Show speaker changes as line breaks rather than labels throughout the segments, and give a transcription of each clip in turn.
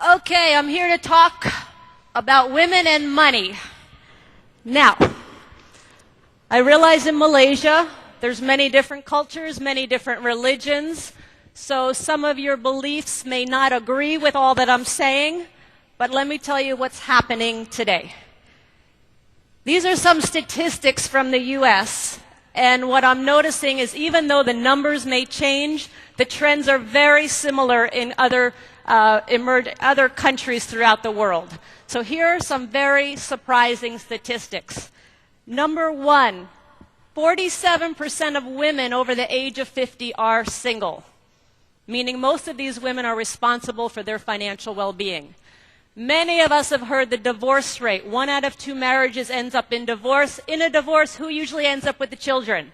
Okay, I'm here to talk about women and money. Now, I realize in Malaysia, there's many different cultures, many different religions, so some of your beliefs may not agree with all that I'm saying, but let me tell you what's happening today. These are some statistics from the US, and what I'm noticing is even though the numbers may change, the trends are very similar in other countries throughout the world. So here are some very surprising statistics. Number one, 47% of women over the age of 50 are single, meaning most of these women are responsible for their financial well-being. Many of us have heard the divorce rate. 1 out of 2 marriages ends up in divorce. In a divorce, who usually ends up with the children?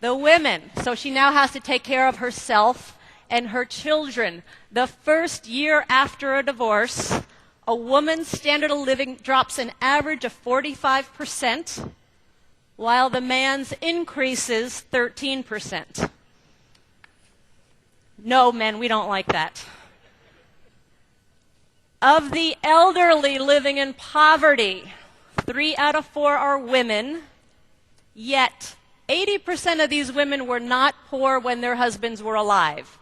The women. So she now has to take care of herself and her children. The first year after a divorce, a woman's standard of living drops an average of 45%, while the man's increases 13%. No, men, we don't like that. Of the elderly living in poverty, 3 out of 4 are women, yet 80% of these women were not poor when their husbands were alive.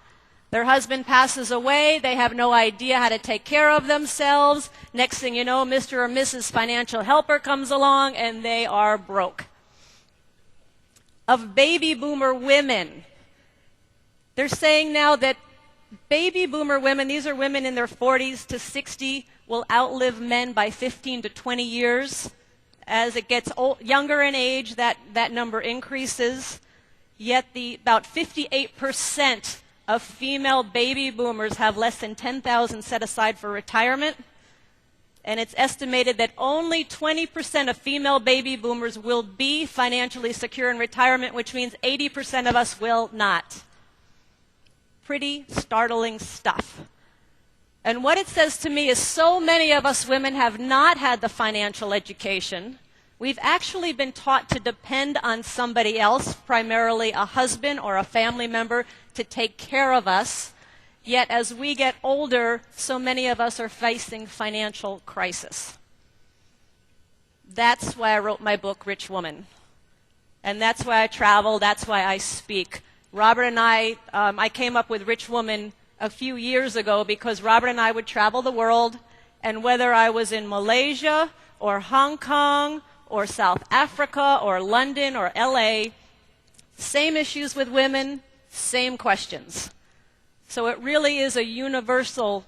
Their husband passes away, they have no idea how to take care of themselves. Next thing you know, Mr. or Mrs. Financial Helper comes along and they are broke. Of baby boomer women, they're saying now that baby boomer women, these are women in their 40s to 60, will outlive men by 15 to 20 years. As it gets younger in age, that number increases. Yet about 58% of female baby boomers have less than $10,000 set aside for retirement. And it's estimated that only 20% of female baby boomers will be financially secure in retirement, which means 80% of us will not. Pretty startling stuff. And what it says to me is so many of us women have not had the financial education. We've actually been taught to depend on somebody else, primarily a husband or a family member, to take care of us. Yet as we get older, so many of us are facing financial crisis. That's why I wrote my book, Rich Woman. And that's why I travel, that's why I speak. Robert and I came up with Rich Woman a few years ago because Robert and I would travel the world, and whether I was in Malaysia or Hong Kong or South Africa or London or LA, same issues with women, same questions. So it really is a universal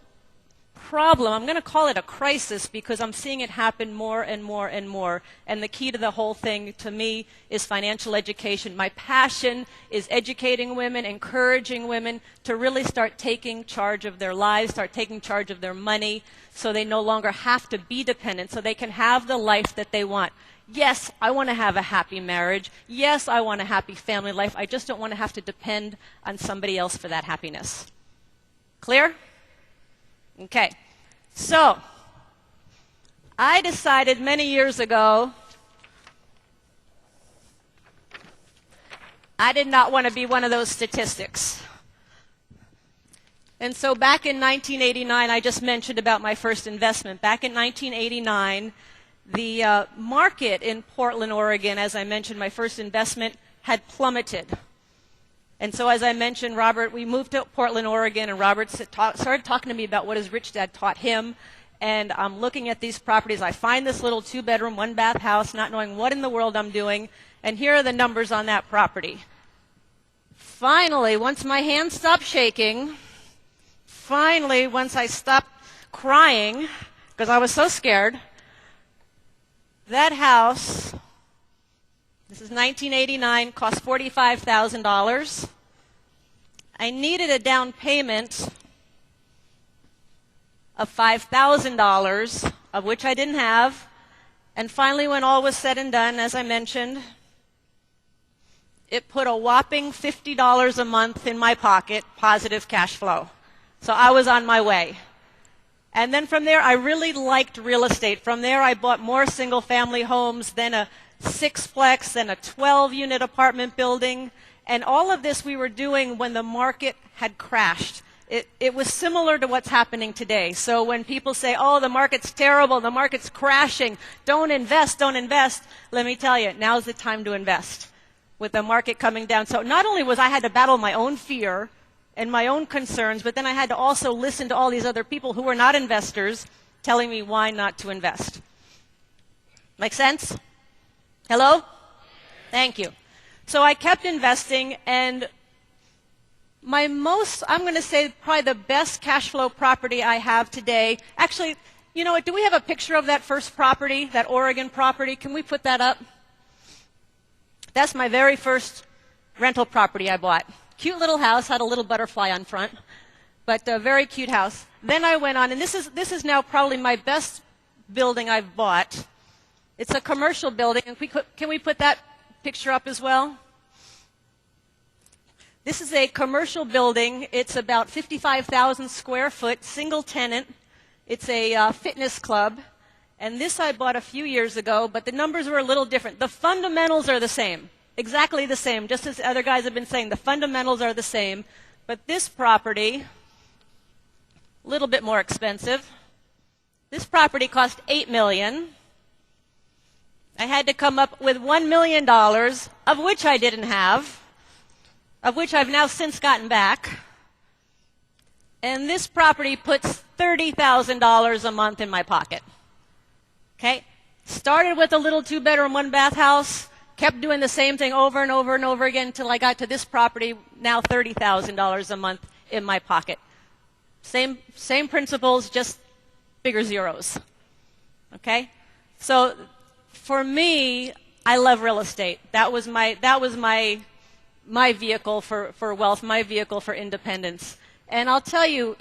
problem. I'm going to call it a crisis because I'm seeing it happen more and more and more. And the key to the whole thing, to me, is financial education. My passion is educating women, encouraging women to really start taking charge of their lives, start taking charge of their money, so they no longer have to be dependent, so they can have the life that they want. Yes, I want to have a happy marriage. Yes, I want a happy family life. I just don't want to have to depend on somebody else for that happiness. Clear? Okay. So, I decided many years ago I did not want to be one of those statistics. And so back in 1989, I just mentioned about my first investment. Back in 1989, the market in Portland, Oregon, as I mentioned, my first investment had plummeted. And so as I mentioned, Robert, we moved to Portland, Oregon, and Robert started talking to me about what his rich dad taught him. And I'm looking at these properties. I find this little 2-bedroom, 1-bath house, not knowing what in the world I'm doing. And here are the numbers on that property. Finally, once my hands stopped shaking, once I stopped crying, because I was so scared, that house, this is 1989, cost $45,000. I needed a down payment of $5,000, of which I didn't have. And finally, when all was said and done, as I mentioned, it put a whopping $50 a month in my pocket, positive cash flow. So I was on my way. And then from there, I really liked real estate. From there, I bought more single-family homes, then a 6-plex, then a 12-unit apartment building. And all of this we were doing when the market had crashed. it was similar to what's happening today. So when people say, oh, the market's terrible, the market's crashing, don't invest, let me tell you, now's the time to invest with the market coming down. So not only was I had to battle my own fear and my own concerns, but then I had to also listen to all these other people who were not investors telling me why not to invest. Make sense? Hello? Thank you. So I kept investing, and I'm going to say probably the best cash flow property I have today. Actually, you know what? Do we have a picture of that first property, that Oregon property? Can we put that up? That's my very first rental property I bought. Cute little house, had a little butterfly on front, but a very cute house. Then I went on, and this is now probably my best building I've bought. It's a commercial building. Can we put that picture up as well? This is a commercial building. It's about 55,000 square foot, single tenant. It's a fitness club. And this I bought a few years ago, but the numbers were a little different. The fundamentals are the same, exactly the same, just as other guys have been saying. The fundamentals are the same. But this property, a little bit more expensive. This property cost $8 million. I had to come up with $1 million, of which I didn't have, of which I've now since gotten back. And this property puts $30,000 a month in my pocket. Okay? Started with a little 2-bedroom, 1-bath house, kept doing the same thing over and over and over again until I got to this property, now $30,000 a month in my pocket. Same principles, just bigger zeros. Okay? So for me, I love real estate. That was my vehicle for wealth, my vehicle for independence. And I'll tell you,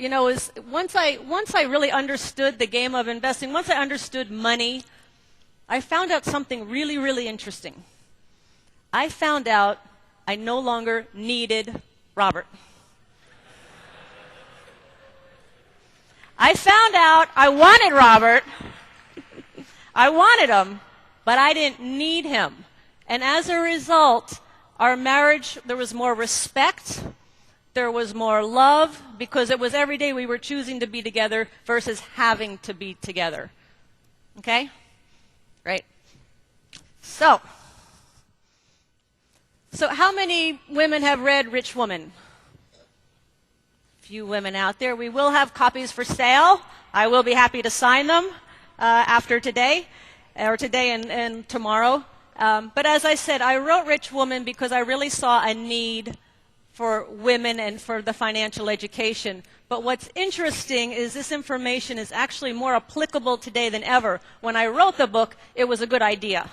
once I really understood the game of investing, once I understood money, I found out something really, really interesting. I found out I no longer needed Robert. I found out I wanted Robert. I wanted him, but I didn't need him. And as a result, our marriage, there was more respect, there was more love, because it was every day we were choosing to be together versus having to be together. Okay? Great. So how many women have read Rich Woman? Few women out there. We will have copies for sale. I will be happy to sign them after today, or today and tomorrow. But as I said, I wrote Rich Woman because I really saw a need for women and for the financial education. But what's interesting is this information is actually more applicable today than ever. When I wrote the book, it was a good idea.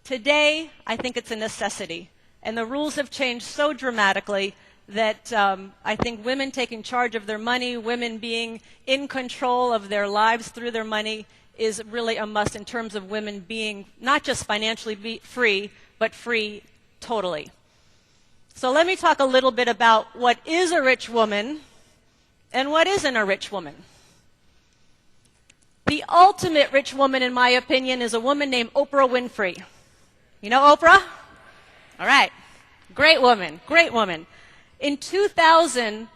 Today, I think it's a necessity. And the rules have changed so dramatically that I think women taking charge of their money, women being in control of their lives through their money, is really a must in terms of women being not just financially free, but free totally. So let me talk a little bit about what is a rich woman and what isn't a rich woman. The ultimate rich woman, in my opinion, is a woman named Oprah Winfrey. You know Oprah? All right. Great woman. Great woman. In 2000,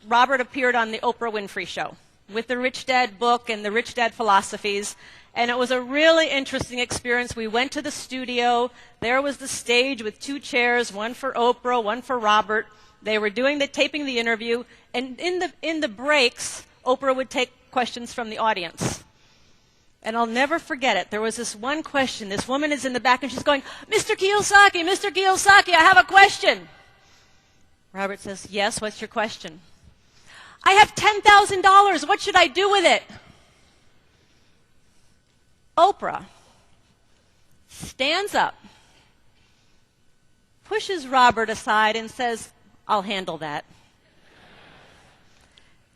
Robert appeared on the Oprah Winfrey Show with the Rich Dad book and the Rich Dad philosophies. And it was a really interesting experience. We went to the studio. There was the stage with 2 chairs, one for Oprah, one for Robert. They were taping the interview. And in the breaks, Oprah would take questions from the audience. And I'll never forget it. There was this one question. This woman is in the back and she's going, Mr. Kiyosaki, I have a question. Robert says, yes, what's your question? I have $10,000. What should I do with it? Oprah stands up, pushes Robert aside and says, I'll handle that.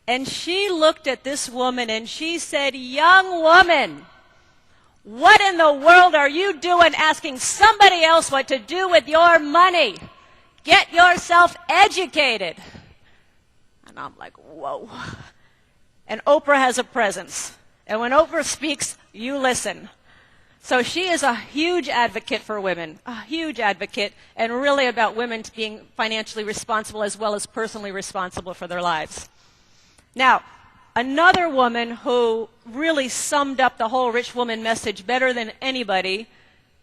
And she looked at this woman and she said, young woman, what in the world are you doing asking somebody else what to do with your money? Get yourself educated. And I'm like, whoa. And Oprah has a presence. And when Oprah speaks, you listen. So she is a huge advocate for women, a huge advocate, and really about women being financially responsible as well as personally responsible for their lives. Now, another woman who really summed up the whole rich woman message better than anybody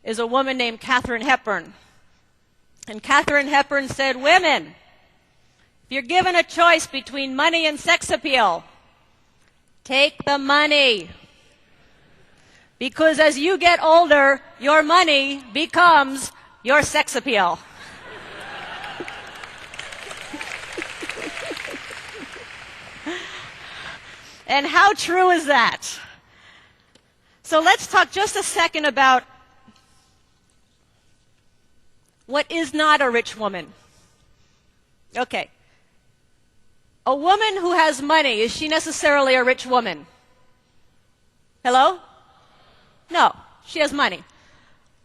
is a woman named Katharine Hepburn. And Katharine Hepburn said, women, if you're given a choice between money and sex appeal, take the money. Because as you get older, your money becomes your sex appeal. And how true is that? So let's talk just a second about what is not a rich woman. Okay. A woman who has money, is she necessarily a rich woman? Hello? No, she has money.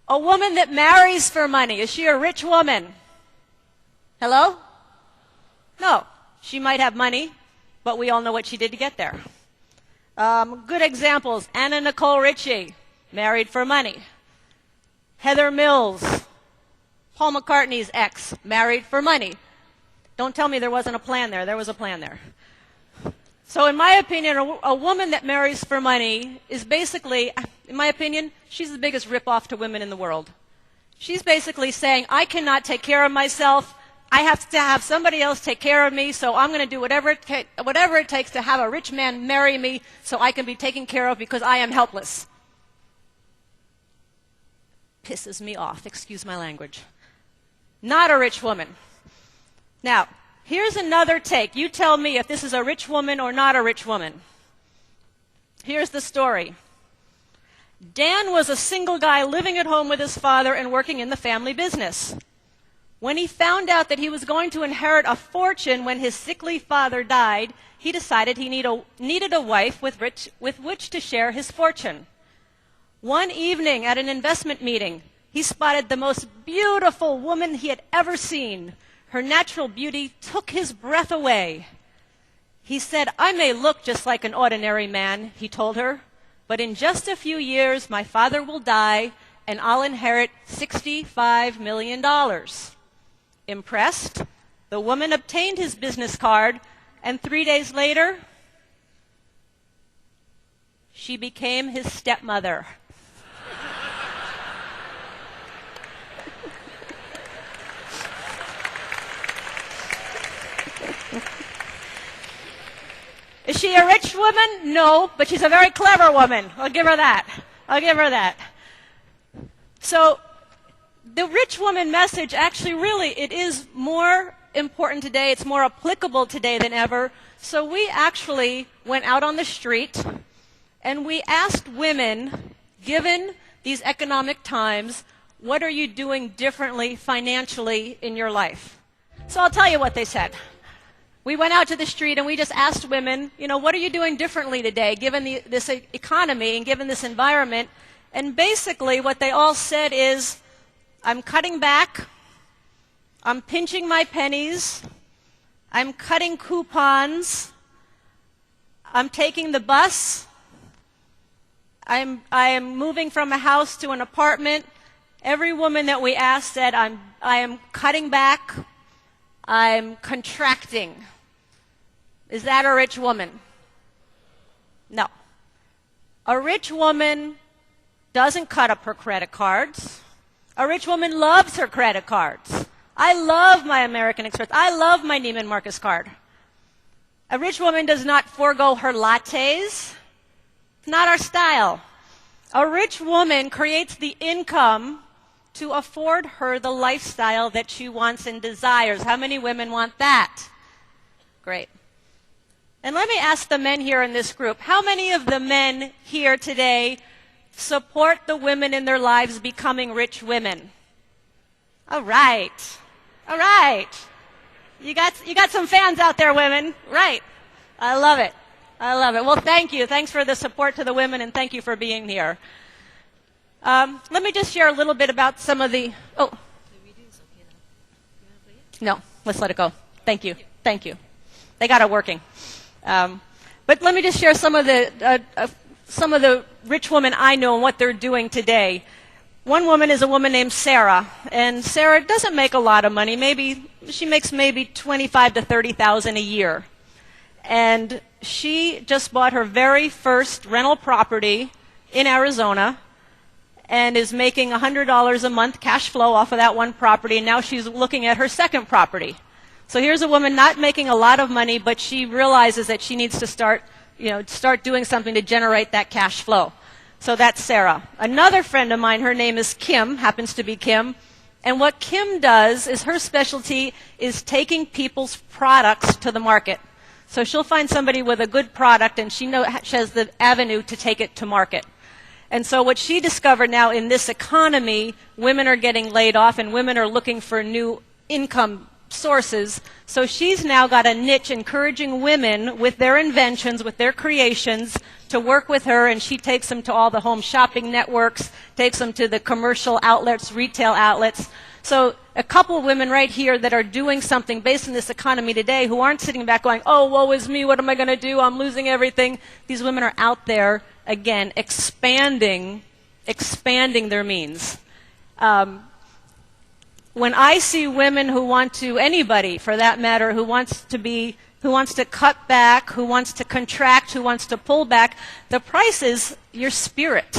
A woman that marries for money, is she a rich woman? Hello? No, she might have money, but we all know what she did to get there. Good examples, Anna Nicole Richie, married for money. Heather Mills, Paul McCartney's ex, married for money. Don't tell me there wasn't a plan there. There was a plan there. So in my opinion, a woman that marries for money is basically, in my opinion, she's the biggest ripoff to women in the world. She's basically saying, I cannot take care of myself. I have to have somebody else take care of me, so I'm going to do whatever it takes to have a rich man marry me so I can be taken care of because I am helpless. Pisses me off, excuse my language. Not a rich woman. Now, here's another take. You tell me if this is a rich woman or not a rich woman. Here's the story. Dan was a single guy living at home with his father and working in the family business. When he found out that he was going to inherit a fortune when his sickly father died, he decided he needed a wife with which to share his fortune. One evening at an investment meeting, he spotted the most beautiful woman he had ever seen. Her natural beauty took his breath away. He said, I may look just like an ordinary man, he told her, but in just a few years, my father will die, and I'll inherit $65 million. Impressed, the woman obtained his business card, and 3 days later, she became his stepmother. Is she a rich woman? No, but she's a very clever woman. I'll give her that. I'll give her that. So the rich woman message actually really, it is more important today. It's more applicable today than ever. So we actually went out on the street and we asked women, given these economic times, what are you doing differently financially in your life? So I'll tell you what they said. We went out to the street and we just asked women, what are you doing differently today, given this economy and given this environment? And basically what they all said is, I'm cutting back, I'm pinching my pennies, I'm cutting coupons, I'm taking the bus, I am moving from a house to an apartment. Every woman that we asked said, I am cutting back, I'm contracting. Is that a rich woman? No. A rich woman doesn't cut up her credit cards. A rich woman loves her credit cards. I love my American Express. I love my Neiman Marcus card. A rich woman does not forego her lattes. It's not our style. A rich woman creates the income to afford her the lifestyle that she wants and desires. How many women want that? Great. And let me ask the men here in this group, how many of the men here today support the women in their lives becoming rich women? All right. All right. You got some fans out there, women. Right. I love it. I love it. Well, thank you. Thanks for the support to the women, and thank you for being here. Let me just share a little bit about some of the... Oh. No, let's let it go. Thank you. Thank you. They got it working. But let me just share some of the rich women I know and what they're doing today. One woman is a woman named Sarah, and Sarah doesn't make a lot of money. She makes maybe $25,000 to $30,000 a year. And she just bought her very first rental property in Arizona and is making $100 a month cash flow off of that one property, and now she's looking at her second property. So here's a woman not making a lot of money, but she realizes that she needs to start doing something to generate that cash flow. So that's Sarah. Another friend of mine, her name is Kim, happens to be Kim, and what Kim does is her specialty is taking people's products to the market. So she'll find somebody with a good product, and she has the avenue to take it to market. And so what she discovered now in this economy, women are getting laid off and women are looking for new income sources. So she's now got a niche encouraging women with their inventions, with their creations, to work with her, and she takes them to all the home shopping networks, takes them to the commercial outlets, retail outlets. So a couple of women right here that are doing something based on this economy today who aren't sitting back going, oh, woe is me, what am I going to do? I'm losing everything. These women are out there, again, expanding their means. When I see women who want to, anybody for that matter, who wants to cut back, who wants to contract, who wants to pull back, the price is your spirit.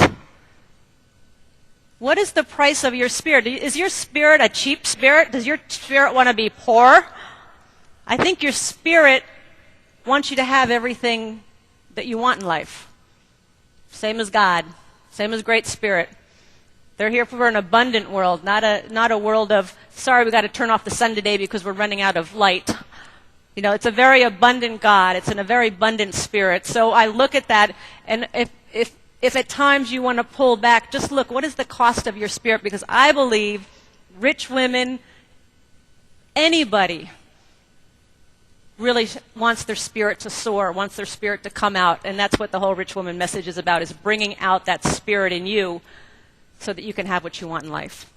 What is the price of your spirit? Is your spirit a cheap spirit? Does your spirit want to be poor? I think your spirit wants you to have everything that you want in life. Same as God, same as Great Spirit. They're here for an abundant world, not a world of, sorry, we got to turn off the sun today because we're running out of light. You know, it's a very abundant God. It's in a very abundant spirit. So I look at that, and if at times you want to pull back, just look, what is the cost of your spirit? Because I believe rich women, anybody, really wants their spirit to soar, wants their spirit to come out. And that's what the whole Rich Woman message is about, is bringing out that spirit in you so that you can have what you want in life.